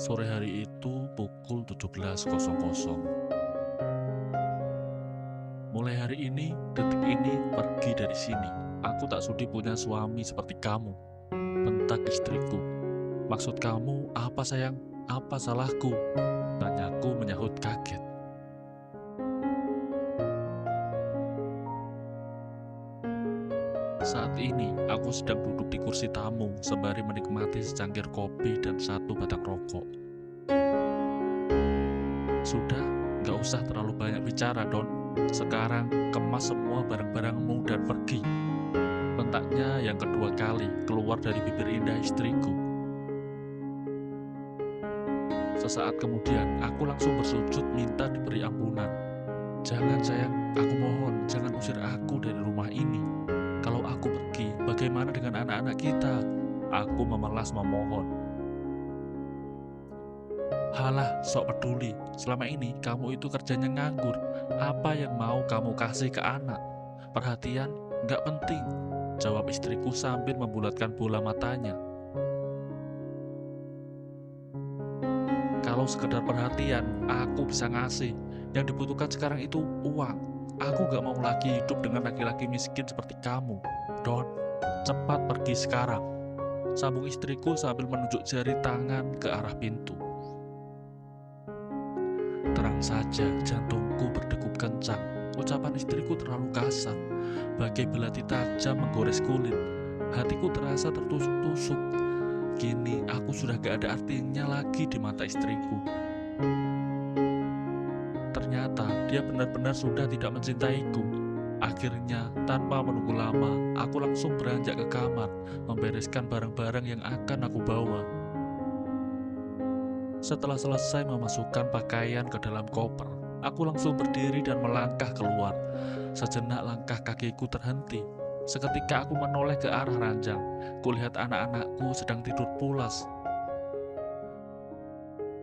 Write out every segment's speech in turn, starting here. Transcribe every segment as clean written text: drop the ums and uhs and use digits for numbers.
Sore hari itu pukul 17.00. Mulai hari ini, detik ini, pergi dari sini. Aku tak sudi punya suami seperti kamu. Bentak istriku. Maksud kamu apa sayang? Apa salahku? Tanyaku menyahut kaget. Saat ini, aku sedang duduk di kursi tamu sembari menikmati secangkir kopi dan satu batang rokok. Sudah, gak usah terlalu banyak bicara, Don. Sekarang, kemas semua barang-barangmu dan pergi. Bentaknya yang kedua kali keluar dari bibir indah istriku. Sesaat kemudian, aku langsung bersujud minta diberi ampunan. Jangan sayang, aku mohon, jangan usir aku dari rumah ini. Kalau aku pergi, bagaimana dengan anak-anak kita? Aku memelas memohon. Halah, sok peduli. Selama ini kamu itu kerjanya nganggur. Apa yang mau kamu kasih ke anak? Perhatian, nggak penting, jawab istriku sambil membulatkan bola matanya. Kalau sekedar perhatian, aku bisa ngasih. Yang dibutuhkan sekarang itu uang. Aku gak mau lagi hidup dengan laki-laki miskin seperti kamu. Don, cepat pergi sekarang, sambung istriku sambil menunjuk jari tangan ke arah pintu. Terang saja jantungku berdegup kencang. Ucapan istriku terlalu kasar, bagai belati tajam menggores kulit. Hatiku terasa tertusuk-tusuk. Kini aku sudah gak ada artinya lagi di mata istriku. Ternyata dia benar-benar sudah tidak mencintaiku. Akhirnya, tanpa menunggu lama, aku langsung beranjak ke kamar, membereskan barang-barang yang akan aku bawa. Setelah selesai memasukkan pakaian ke dalam koper, aku langsung berdiri dan melangkah keluar. Sejenak langkah kakiku terhenti. Seketika aku menoleh ke arah ranjang. Kulihat anak-anakku sedang tidur pulas.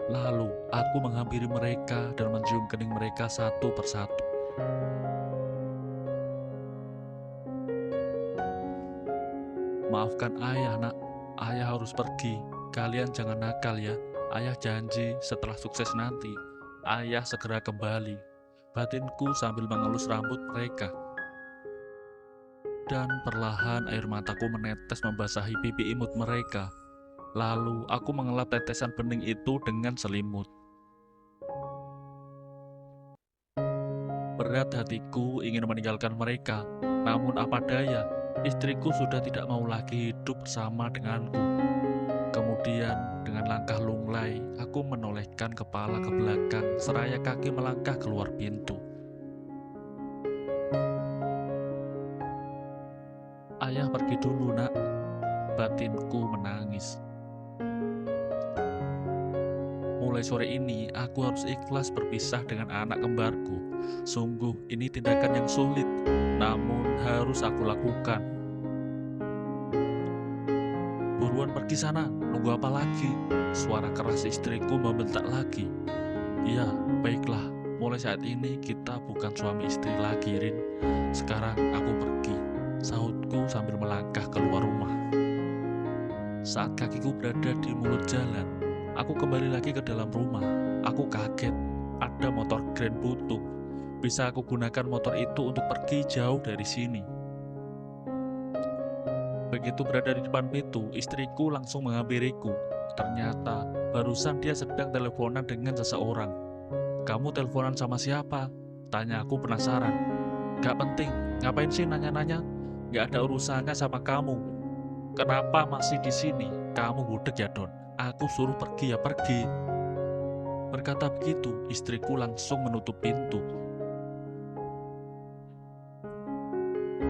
Lalu, aku menghampiri mereka dan mencium kening mereka satu persatu. Maafkan ayah, nak. Ayah harus pergi. Kalian jangan nakal ya. Ayah janji setelah sukses nanti, ayah segera kembali. Batinku sambil mengelus rambut mereka. Dan perlahan air mataku menetes membasahi pipi imut mereka. Lalu aku mengelap tetesan bening itu dengan selimut. Berat hatiku ingin meninggalkan mereka, namun apa daya, istriku sudah tidak mau lagi hidup bersama denganku. Kemudian dengan langkah lunglai, aku menolehkan kepala ke belakang seraya kaki melangkah keluar pintu. Ayah pergi dulu, nak. Batinku menangis. Mulai sore ini, aku harus ikhlas berpisah dengan anak kembarku. Sungguh, ini tindakan yang sulit, namun harus aku lakukan. Buruan pergi sana, nunggu apa lagi? Suara keras istriku membentak lagi. Ya, baiklah, mulai saat ini kita bukan suami istri lagi, Rin. Sekarang aku pergi, sahutku sambil melangkah keluar rumah. Saat kakiku berada di mulut jalan, aku kembali lagi ke dalam rumah. Aku kaget, ada motor Grand Putu. Bisa aku gunakan motor itu untuk pergi jauh dari sini. Begitu berada di depan pintu, istriku langsung menghampiriku. Ternyata, barusan dia sedang teleponan dengan seseorang. Kamu teleponan sama siapa? Tanya aku penasaran. Gak penting, ngapain sih nanya-nanya? Gak ada urusannya sama kamu. Kenapa masih di sini? Kamu budek ya, Don? Aku suruh pergi ya pergi. Berkata begitu, istriku langsung menutup pintu.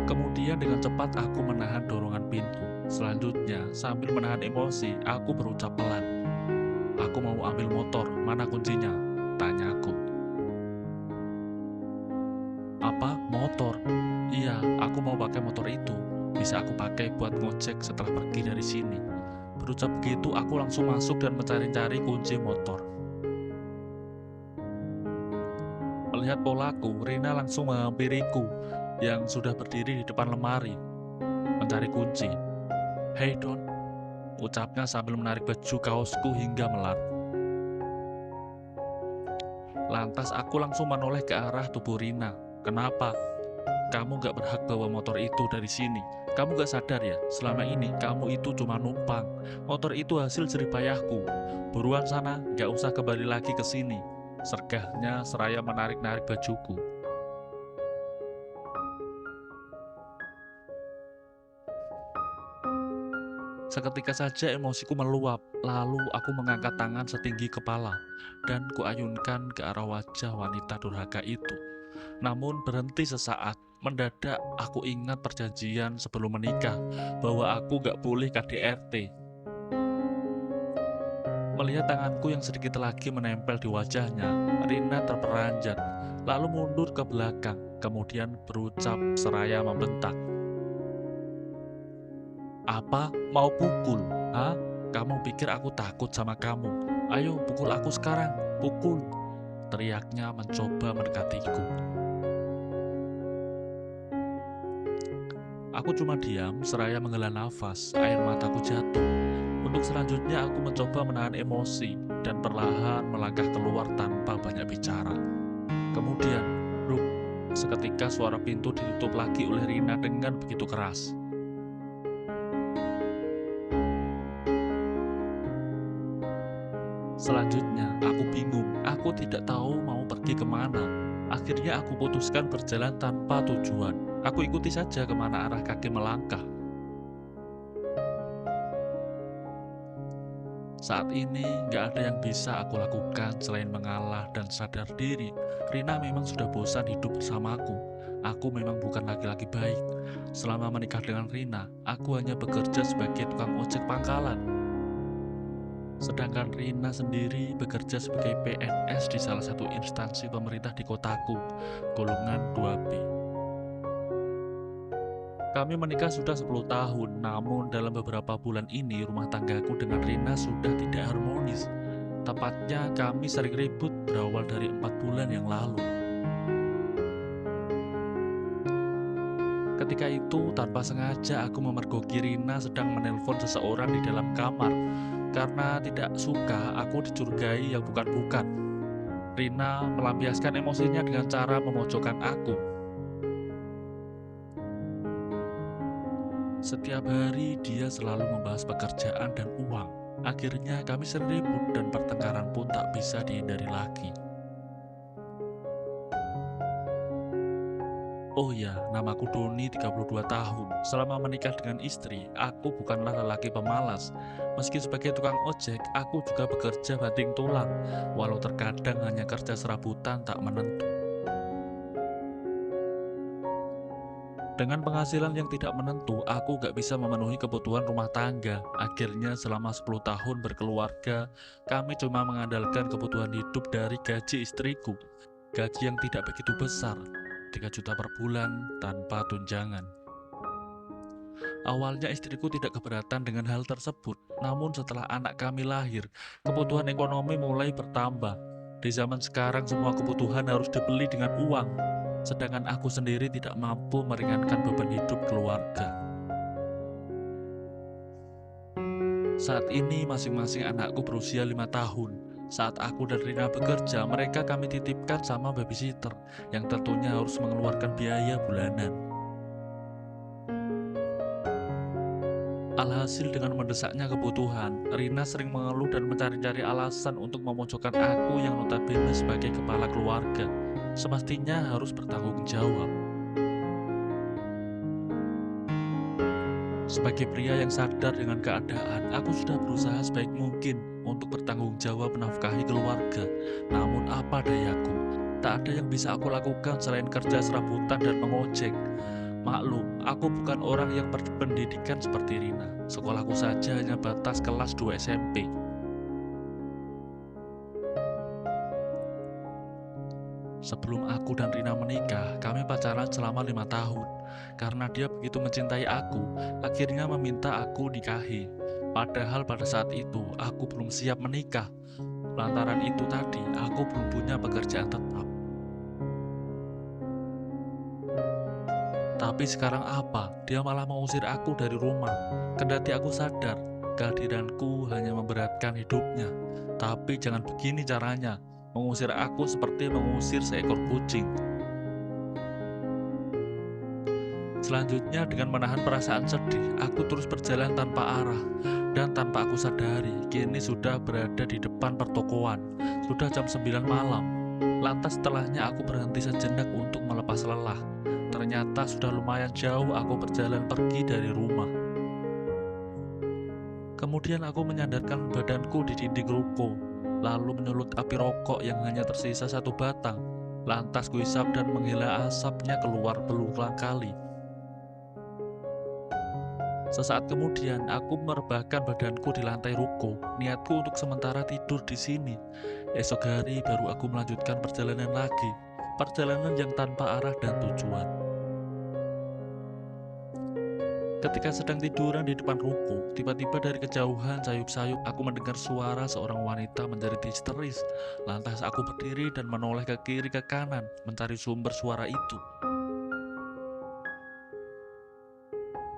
Kemudian dengan cepat aku menahan dorongan pintu. Selanjutnya, sambil menahan emosi, aku berucap pelan. Aku mau ambil motor, mana kuncinya? Tanyaku. Apa? Motor? Iya, aku mau pakai motor itu. Bisa aku pakai buat ngojek setelah pergi dari sini. Berucap begitu, aku langsung masuk dan mencari-cari kunci motor. Melihat polaku, Rina langsung menghampiriku yang sudah berdiri di depan lemari, mencari kunci. Hei Don, ucapnya sambil menarik baju kaosku hingga melar. Lantas aku langsung menoleh ke arah tubuh Rina. Kenapa? Kamu gak berhak bawa motor itu dari sini. Kamu gak sadar ya, selama ini kamu itu cuma numpang. Motor itu hasil jerih payahku. Buruan sana, gak usah kembali lagi ke sini. Sergahnya seraya menarik-narik bajuku. Seketika saja emosiku meluap, lalu aku mengangkat tangan setinggi kepala dan kuayunkan ke arah wajah wanita durhaka itu. Namun berhenti sesaat, mendadak aku ingat perjanjian sebelum menikah bahwa aku gak boleh KDRT. Melihat tanganku yang sedikit lagi menempel di wajahnya, Rina terperanjat, lalu mundur ke belakang, kemudian berucap seraya membentak. Apa? Mau pukul? Hah? Kamu pikir aku takut sama kamu? Ayo pukul aku sekarang, pukul! Teriaknya mencoba mendekatiku. Aku cuma diam seraya menghela nafas, air mataku jatuh. Untuk selanjutnya aku mencoba menahan emosi dan perlahan melangkah keluar tanpa banyak bicara. Kemudian, bruk, seketika suara pintu ditutup lagi oleh Rina dengan begitu keras. Selanjutnya, aku bingung. Aku tidak tahu mau pergi kemana. Akhirnya aku putuskan berjalan tanpa tujuan. Aku ikuti saja kemana arah kaki melangkah. Saat ini, gak ada yang bisa aku lakukan selain mengalah dan sadar diri. Rina memang sudah bosan hidup bersamaku. Aku memang bukan laki-laki baik. Selama menikah dengan Rina, aku hanya bekerja sebagai tukang ojek pangkalan. Sedangkan Rina sendiri bekerja sebagai PNS di salah satu instansi pemerintah di kotaku, golongan 2B. Kami menikah sudah 10 tahun, namun dalam beberapa bulan ini rumah tanggaku dengan Rina sudah tidak harmonis. Tepatnya kami sering ribut berawal dari 4 bulan yang lalu. Ketika itu, tanpa sengaja aku memergoki Rina sedang menelpon seseorang di dalam kamar. Karena tidak suka aku dicurigai yang bukan-bukan. Rina melampiaskan emosinya dengan cara memojokkan aku. Setiap hari dia selalu membahas pekerjaan dan uang. Akhirnya kami sering ribut dan pertengkaran pun tak bisa dihindari lagi. Oh ya, namaku Doni, 32 tahun. Selama menikah dengan istri, aku bukanlah lelaki pemalas. Meski sebagai tukang ojek, aku juga bekerja banting tulang, walau terkadang hanya kerja serabutan tak menentu. Dengan penghasilan yang tidak menentu, aku gak bisa memenuhi kebutuhan rumah tangga. Akhirnya selama 10 tahun berkeluarga, kami cuma mengandalkan kebutuhan hidup dari gaji istriku. Gaji yang tidak begitu besar, 3 juta per bulan tanpa tunjangan. Awalnya istriku tidak keberatan dengan hal tersebut, namun setelah anak kami lahir, kebutuhan ekonomi mulai bertambah. Di zaman sekarang semua kebutuhan harus dibeli dengan uang, sedangkan aku sendiri tidak mampu meringankan beban hidup keluarga. Saat ini masing-masing anakku berusia 5 tahun. Saat aku dan Rina bekerja, mereka kami titipkan sama babysitter yang tentunya harus mengeluarkan biaya bulanan. Alhasil dengan mendesaknya kebutuhan, Rina sering mengeluh dan mencari-cari alasan untuk memojokkan aku yang notabene sebagai kepala keluarga. Semestinya harus bertanggung jawab. Sebagai pria yang sadar dengan keadaan, aku sudah berusaha sebaik mungkin untuk bertanggung jawab menafkahi keluarga. Namun apa dayaku, tak ada yang bisa aku lakukan selain kerja serabutan dan mengojek. Maklum, aku bukan orang yang berpendidikan seperti Rina. Sekolahku saja hanya batas kelas 2 SMP. Sebelum aku dan Rina menikah, kami pacaran selama 5 tahun. Karena dia begitu mencintai aku, akhirnya meminta aku nikahi. Padahal pada saat itu, aku belum siap menikah. Lantaran itu tadi, aku belum punya pekerjaan tetap. Tapi sekarang apa? Dia malah mengusir aku dari rumah. Kendati aku sadar, kehadiranku hanya memberatkan hidupnya. Tapi jangan begini caranya. mengusir aku seperti mengusir seekor kucing. Selanjutnya, dengan menahan perasaan sedih, aku terus berjalan tanpa arah. Dan tanpa aku sadari, kini sudah berada di depan pertokoan. Sudah jam 9 malam. Lantas setelahnya aku berhenti sejenak untuk melepas lelah. Ternyata sudah lumayan jauh aku berjalan pergi dari rumah. Kemudian aku menyandarkan badanku di dinding ruko, lalu menyulut api rokok yang hanya tersisa satu batang. Lantas kuhisap dan menghela asapnya keluar berulang kali. Sesaat kemudian, aku merebahkan badanku di lantai ruko. Niatku untuk sementara tidur di sini. Esok hari baru aku melanjutkan perjalanan lagi. Perjalanan yang tanpa arah dan tujuan. Ketika sedang tiduran di depan ruko, tiba-tiba dari kejauhan sayup-sayup aku mendengar suara seorang wanita menjerit histeris. Lantas aku berdiri dan menoleh ke kiri ke kanan, mencari sumber suara itu.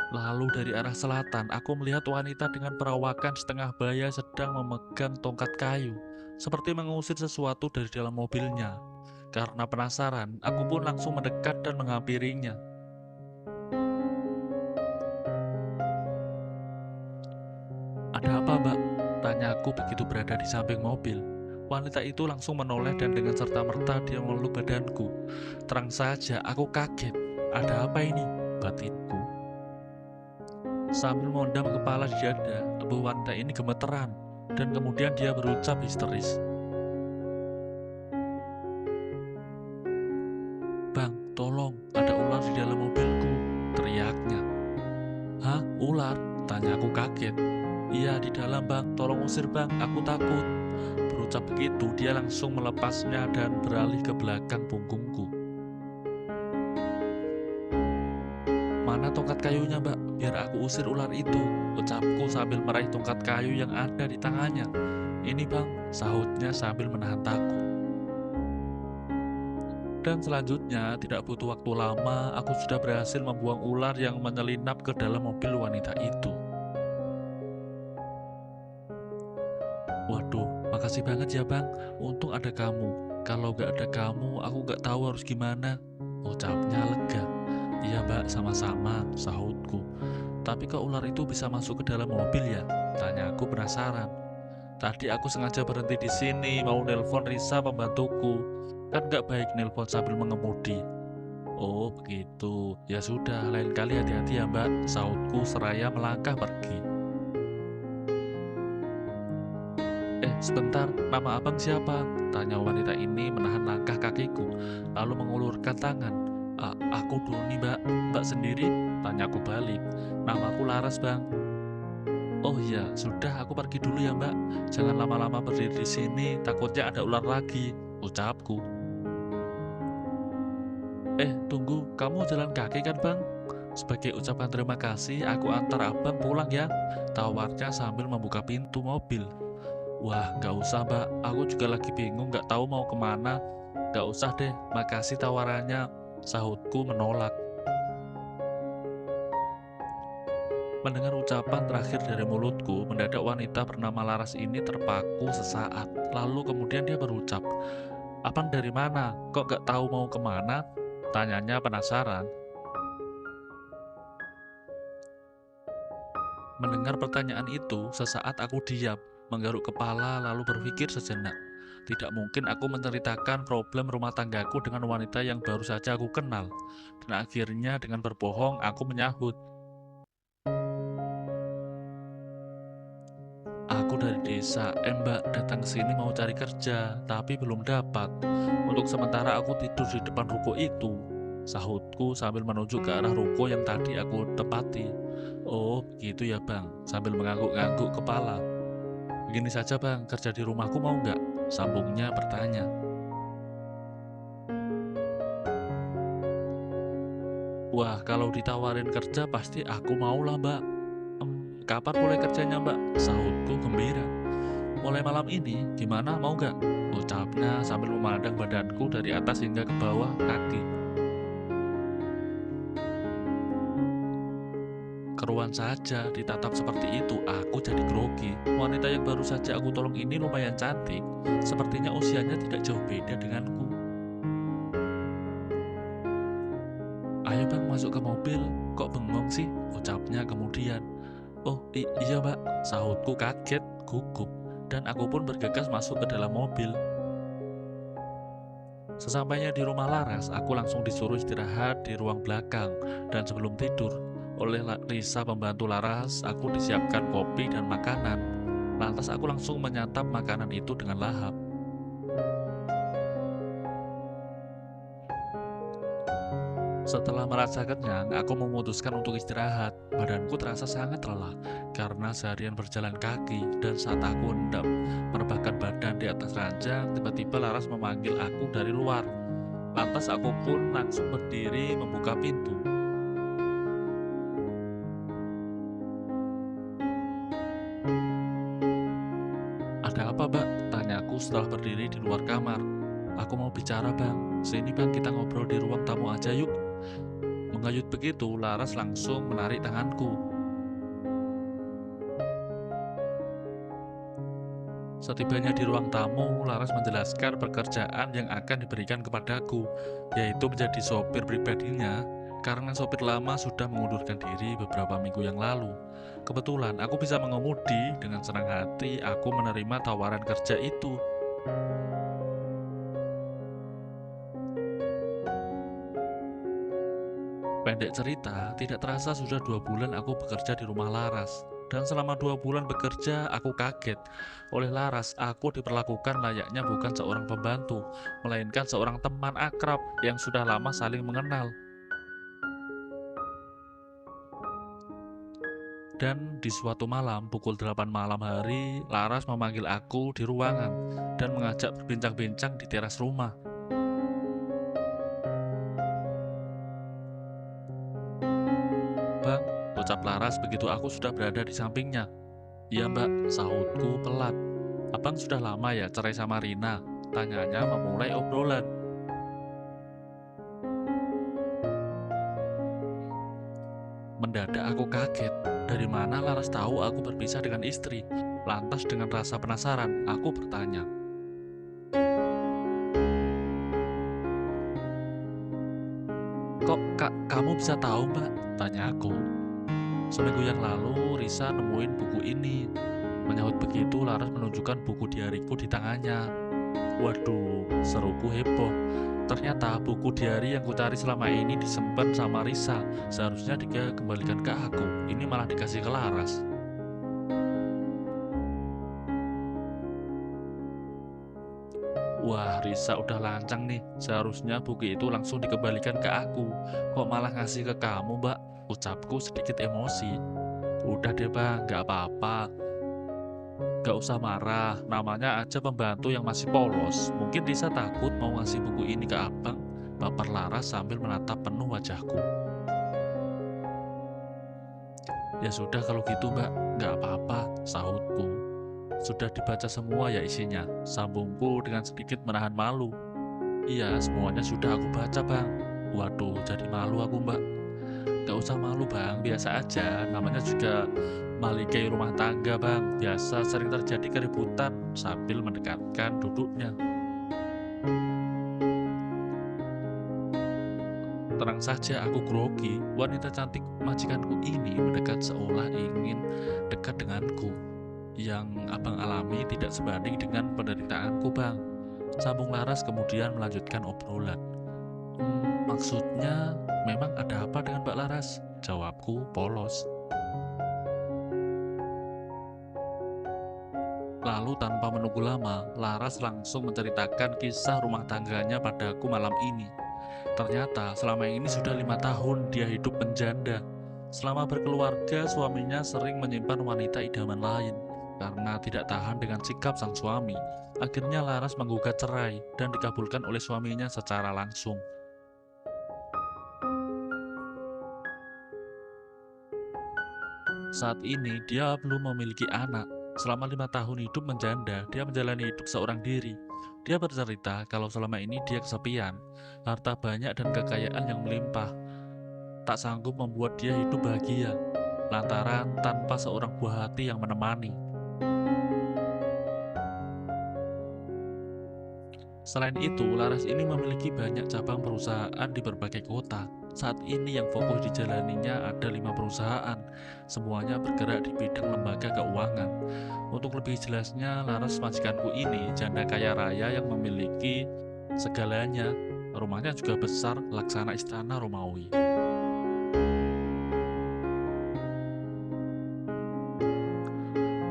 Lalu dari arah selatan, aku melihat wanita dengan perawakan setengah baya sedang memegang tongkat kayu, seperti mengusir sesuatu dari dalam mobilnya. Karena penasaran, aku pun langsung mendekat dan menghampirinya. "Ada apa, Mbak?" Tanyaku begitu berada di samping mobil. Wanita itu langsung menoleh dan dengan serta-merta dia memeluk badanku. Terang saja, aku kaget. "Ada apa ini?" batinku. Sambil memendam kepala di dada, tubuh wanita ini gemeteran, dan kemudian dia berucap histeris, "Bang, tolong, ada ular di dalam mobilku," teriaknya. "Hah, ular?" Tanyaku kaget. "Iya, di dalam bang, tolong usir bang, aku takut." Berucap begitu, dia langsung melepasnya dan beralih ke belakang punggungku. "Mana tongkat kayunya, Mbak? Biar aku usir ular itu," ucapku sambil meraih tongkat kayu yang ada di tangannya. "Ini, Bang," sahutnya sambil menahan takut. Dan selanjutnya, tidak butuh waktu lama, aku sudah berhasil membuang ular yang menyelinap ke dalam mobil wanita itu. "Waduh, makasih banget ya, Bang. Untung ada kamu. Kalau gak ada kamu, aku gak tahu harus gimana," ucapnya lega. "Iya, Mbak, sama-sama," sahutku. "Tapi kok ular itu bisa masuk ke dalam mobil ya?" Tanyaku penasaran. "Tadi aku sengaja berhenti di sini mau nelpon Risa pembantuku. Kan gak baik nelpon sambil mengemudi." "Oh begitu, ya sudah, lain kali hati-hati ya Mbak," sahutku seraya melangkah pergi. Sebentar, nama abang siapa?" tanya wanita ini menahan langkah kakiku, lalu mengulurkan tangan. Aku Doni Mbak, Mbak sendiri?" tanyaku balik. "Namaku Laras Bang." "Oh iya, sudah aku pergi dulu ya Mbak. Jangan lama-lama berdiri di sini, takutnya ada ular lagi," ucapku. Tunggu, kamu jalan kaki kan Bang?" "Sebagai ucapan terima kasih, aku antar abang pulang ya," tawarnya sambil membuka pintu mobil. "Wah, gak usah Mbak, aku juga lagi bingung gak tahu mau kemana." "Gak usah deh, makasih tawarannya," sahutku menolak. Mendengar ucapan terakhir dari mulutku, mendadak wanita bernama Laras ini terpaku sesaat. Lalu kemudian dia berucap, "Abang dari mana? Kok gak tahu mau kemana?" tanyanya penasaran. Mendengar pertanyaan itu, sesaat aku diam, menggaruk kepala lalu berpikir sejenak. Tidak mungkin aku menceritakan problem rumah tanggaku dengan wanita yang baru saja aku kenal. Dan akhirnya dengan berbohong aku menyahut, "Aku dari desa, Mbak, datang ke sini mau cari kerja, tapi belum dapat. Untuk sementara aku tidur di depan ruko itu," sahutku sambil menunjuk ke arah ruko yang tadi aku tempati. "Oh, begitu ya Bang," sambil mengangguk-angguk kepala. "Begini saja Bang, kerja di rumahku mau nggak?" sambungnya bertanya. "Wah, kalau ditawarin kerja pasti aku mau lah Mbak." Kapan mulai kerjanya Mbak?" sahutku gembira. "Mulai malam ini, gimana mau nggak?" ucapnya sambil memandang badanku dari atas hingga ke bawah kaki. keperluan saja ditatap seperti itu, aku jadi grogi. Wanita yang baru saja aku tolong ini lumayan cantik. Sepertinya usianya tidak jauh beda denganku. Ayo bang, masuk ke mobil. Kok bengong sih? Ucapnya kemudian. Oh iya mbak, sahutku kaget, gugup. Dan aku pun bergegas masuk ke dalam mobil. Sesampainya di rumah Laras, aku langsung disuruh istirahat di ruang belakang. Dan sebelum tidur, oleh Risa pembantu Laras, aku disiapkan kopi dan makanan. Lantas aku langsung menyantap makanan itu dengan lahap. Setelah merasa kenyang, aku memutuskan untuk istirahat. Badanku terasa sangat lelah karena seharian berjalan kaki, dan saat aku hendak merebahkan badan di atas ranjang, tiba-tiba Laras memanggil aku dari luar. Lantas aku pun langsung berdiri membuka pintu. Ada apa, Bang? Tanyaku setelah berdiri di luar kamar. Aku mau bicara, Bang. Sini, Bang, kita ngobrol di ruang tamu aja yuk. Menggayut begitu, Laras langsung menarik tanganku. Setibanya di ruang tamu, Laras menjelaskan pekerjaan yang akan diberikan kepadaku, yaitu menjadi sopir pribadinya, karena sopir lama sudah mengundurkan diri beberapa minggu yang lalu. Kebetulan aku bisa mengemudi. Dengan senang hati aku menerima tawaran kerja itu. Pendek cerita, tidak terasa sudah 2 bulan aku bekerja di rumah Laras. Dan selama 2 bulan bekerja, aku kaget. Oleh Laras, aku diperlakukan layaknya bukan seorang pembantu, melainkan seorang teman akrab yang sudah lama saling mengenal. Dan di suatu malam, pukul 8 malam hari, Laras memanggil aku di ruangan dan mengajak berbincang-bincang di teras rumah. Bang, ucap Laras begitu aku sudah berada di sampingnya. Iya mbak, sahutku pelat. Abang sudah lama ya cerai sama Rina? Tanyanya memulai obrolan. Mendadak aku kaget. Dari mana Laras tahu aku berpisah dengan istri? Lantas dengan rasa penasaran, aku bertanya. Kok kamu bisa tahu mbak? Tanya aku. Seminggu yang lalu, Risa nemuin buku ini. Menyahut begitu, Laras menunjukkan buku diariku di tangannya. Waduh, seruku heboh. Ternyata buku diari yang kucari selama ini disimpan sama Risa. Seharusnya dia kembalikan ke aku. Ini malah dikasih ke Laras. Wah, Risa udah lancang nih. Seharusnya buku itu langsung dikembalikan ke aku. Kok malah ngasih ke kamu, mbak? Ucapku sedikit emosi. Udah deh bang, gak apa-apa. Gak usah marah, namanya aja pembantu yang masih polos. Mungkin Risa takut mau ngasih buku ini ke abang. Baper Laras sambil menatap penuh wajahku. Ya sudah kalau gitu mbak, gak apa-apa, sahutku. Sudah dibaca semua ya isinya, sambungku dengan sedikit menahan malu. Iya, semuanya sudah aku baca bang. Waduh, jadi malu aku mbak. Gak usah malu bang, biasa aja. Namanya juga malikai rumah tangga bang. Biasa sering terjadi keributan. Sambil mendekatkan duduknya. Tenang saja, aku grogi. Wanita cantik majikanku ini mendekat seolah ingin dekat denganku. Yang abang alami tidak sebanding dengan penderitaanku bang. Sambung Laras kemudian melanjutkan obrolan. Maksudnya memang ada apa dengan Mbak Laras? Jawabku polos. Lalu tanpa menunggu lama, Laras langsung menceritakan kisah rumah tangganya padaku malam ini. Ternyata selama ini sudah 5 tahun dia hidup menjanda. Selama berkeluarga, suaminya sering menyimpan wanita idaman lain. Karena tidak tahan dengan sikap sang suami, akhirnya Laras menggugat cerai dan dikabulkan oleh suaminya secara langsung. Saat ini dia belum memiliki anak. Selama 5 tahun hidup menjanda, dia menjalani hidup seorang diri. Dia bercerita kalau selama ini dia kesepian, harta banyak dan kekayaan yang melimpah tak sanggup membuat dia hidup bahagia. lantaran tanpa seorang buah hati yang menemani. Selain itu, Laras ini memiliki banyak cabang perusahaan di berbagai kota. Saat ini yang fokus dijalaninya ada 5 perusahaan, semuanya bergerak di bidang lembaga keuangan. Untuk lebih jelasnya, Laras majikanku ini janda kaya raya yang memiliki segalanya. Rumahnya juga besar, laksana istana Romawi.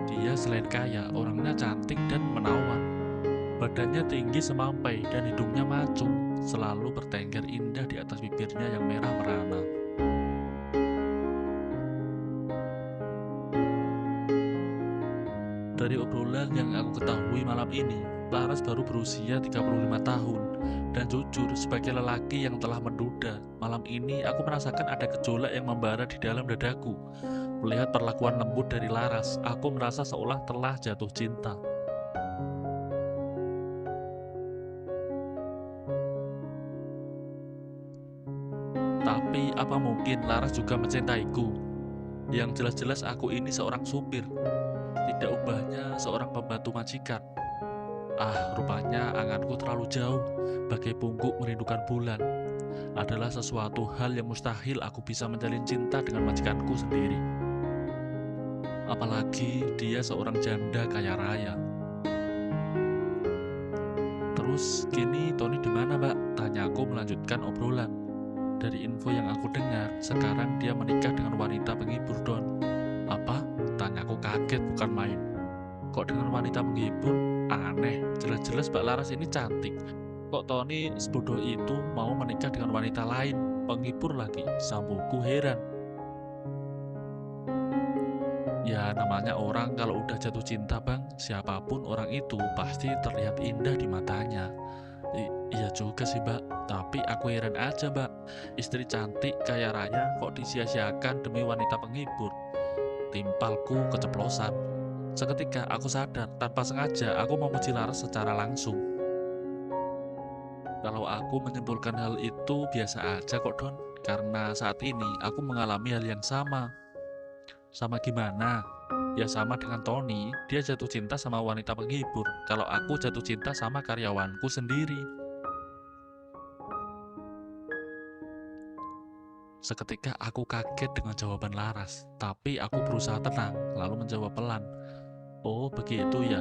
Dia selain kaya, orangnya cantik dan menawan. Badannya tinggi semampai dan hidungnya mancung, selalu bertengger indah di atas bibirnya yang merah merana. Dari obrolan yang aku ketahui malam ini, Laras baru berusia 35 tahun. Dan jujur, sebagai lelaki yang telah menduda, malam ini aku merasakan ada gejolak yang membara di dalam dadaku. Melihat perlakuan lembut dari Laras, aku merasa seolah telah jatuh cinta. Tapi apa mungkin Laras juga mencintaiku? Yang jelas-jelas aku ini seorang supir, tidak ubahnya seorang pembantu majikan. Rupanya anganku terlalu jauh, bagai pungguk merindukan bulan. Adalah sesuatu hal yang mustahil aku bisa menjalin cinta dengan majikanku sendiri. Apalagi dia seorang janda kaya raya. Terus kini Tony di mana, Mbak? Tanyaku melanjutkan obrolan. Dari info yang aku dengar, sekarang dia menikah dengan wanita penghibur, Don. Apa? Tanyaku kaget bukan main. Kok dengan wanita penghibur? Aneh, jelas-jelas Mbak Laras ini cantik. Kok Tony sebodoh itu mau menikah dengan wanita lain, penghibur lagi? Sambungku heran. Ya namanya orang kalau udah jatuh cinta bang, siapapun orang itu pasti terlihat indah di matanya. Iya juga sih mbak, tapi aku heran aja mbak. Istri cantik kaya raya kok disia-siakan demi wanita penghibur. Timpalku keceplosan. Seketika aku sadar, tanpa sengaja aku memuji Laras secara langsung. Kalau aku menyimpulkan hal itu biasa aja kok Don, karena saat ini aku mengalami hal yang sama. Sama gimana? Ya sama dengan Tony, dia jatuh cinta sama wanita penghibur. Kalau aku jatuh cinta sama karyawanku sendiri. Seketika aku kaget dengan jawaban Laras, tapi aku berusaha tenang, lalu menjawab pelan. Oh begitu ya.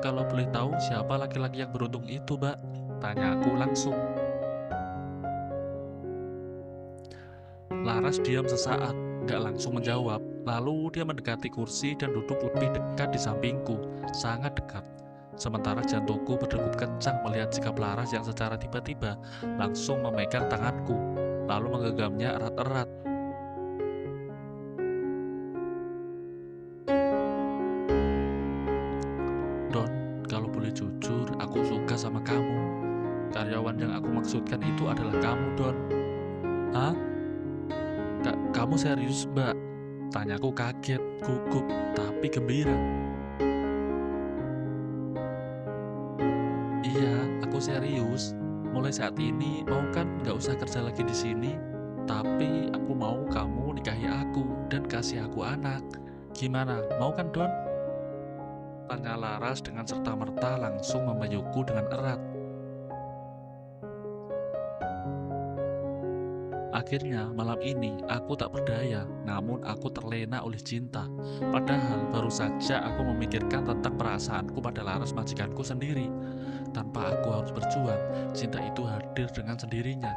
Kalau boleh tahu siapa laki-laki yang beruntung itu, Mbak? Tanyaku langsung. Laras diam sesaat, gak langsung menjawab. Lalu dia mendekati kursi dan duduk lebih dekat di sampingku, sangat dekat. Sementara jantungku berdegup kencang melihat sikap Laras yang secara tiba-tiba langsung memegang tanganku, lalu menggenggamnya erat-erat. Don, kalau boleh jujur, aku suka sama kamu. Karyawan yang aku maksudkan itu adalah kamu, Don. Hah? Kamu serius, Mbak? Tanyaku kaget, gugup, tapi gembira. Iya, aku serius. Mulai saat ini, mau kan nggak usah kerja lagi di sini, tapi aku mau kamu nikahi aku dan kasih aku anak. Gimana, mau kan Don? Tanya Laras dengan serta-merta langsung memelukku dengan erat. Akhirnya malam ini aku tak berdaya, namun aku terlena oleh cinta. Padahal baru saja aku memikirkan tentang perasaanku pada Laras majikanku sendiri. Tanpa aku harus berjuang, cinta itu hadir dengan sendirinya.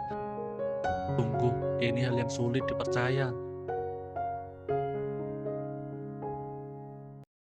Sungguh, ini hal yang sulit dipercaya.